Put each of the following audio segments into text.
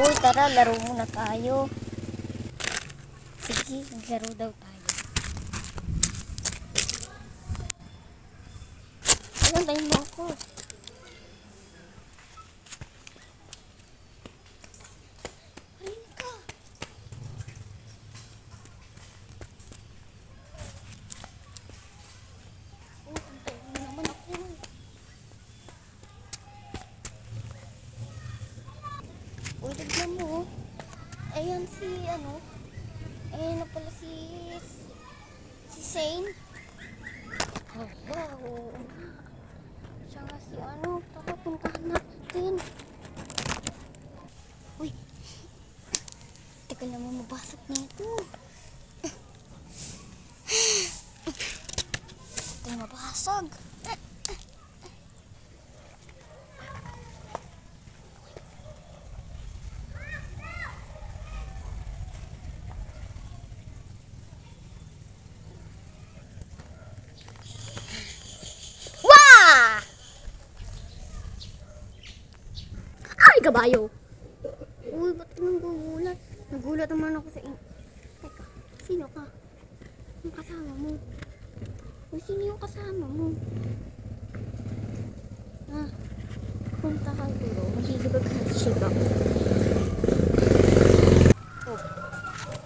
Uy, tara, laro muna tayo. Sige, naglaro daw tayo. Ayun, tayo mo ako. Ayun ka. Uy, antayin mo naman ako. Uy, tignan mo. Ayan si, ayan na pala si Shane. Oh, wow. Siya nga si tara puntahan natin. Uy, teka naman mabasag na ito. Ito yung mabasag. Ay, kabayo. Uy, ba't ka nagugulat? Nagulat naman ako sa Teka, sino ka? Yung kasama mo? Uy, sino yung kasama mo? Punta ka dito. Magigibag ka sa siya. Oh,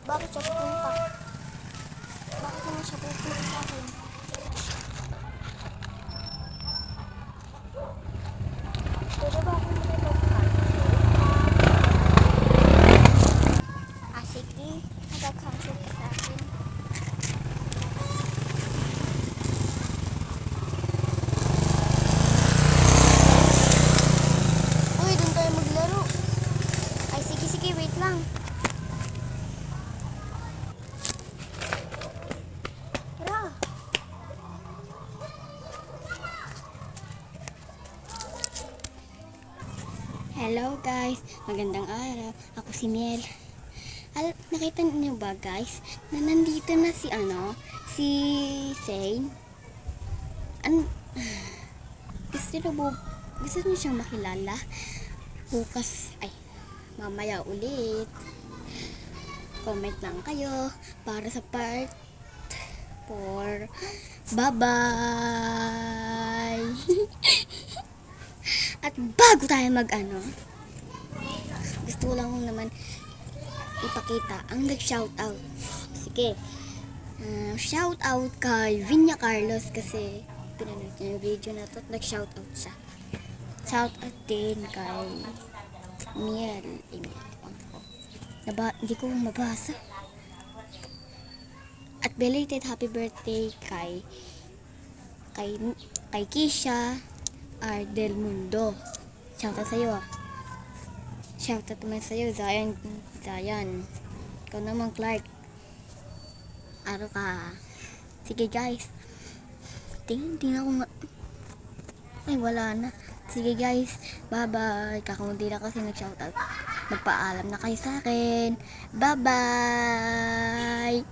bakit siya pupunta? Bakit naman siya pupunta sa akin? Pwede ba ako mag-vlog? Sige, nag-cancel ka sa akin. Uy, doon tayo maglaro. Ay, sige, wait lang. Tara. Hello guys, magandang araw. Ako si Miel. Nakita niyo ba guys, na nandito na si Shane? Gusto niyo siyang makilala? Bukas, mamaya ulit. Comment lang kayo para sa part 4. Bye-bye! At bago tayo gusto ko lang naman ipakita ang nag-shoutout. Sige. Shoutout kay Vinya Carlos kasi pinanood niya yung video na to at nag-shoutout siya. Shoutout din kay Miel. Hindi ko mabasa. At belated happy birthday kay Kisha Ardel Mundo. Shoutout sa'yo Shoutout naman sa'yo, Zayan. Ikaw naman, Clark. Araw ka. Sige, guys. Tingnan ko nga. Ay, wala na. Sige, guys. Bye-bye. Kakamundi na kasi nag-shoutout. Magpaalam na kayo sa akin. Bye-bye.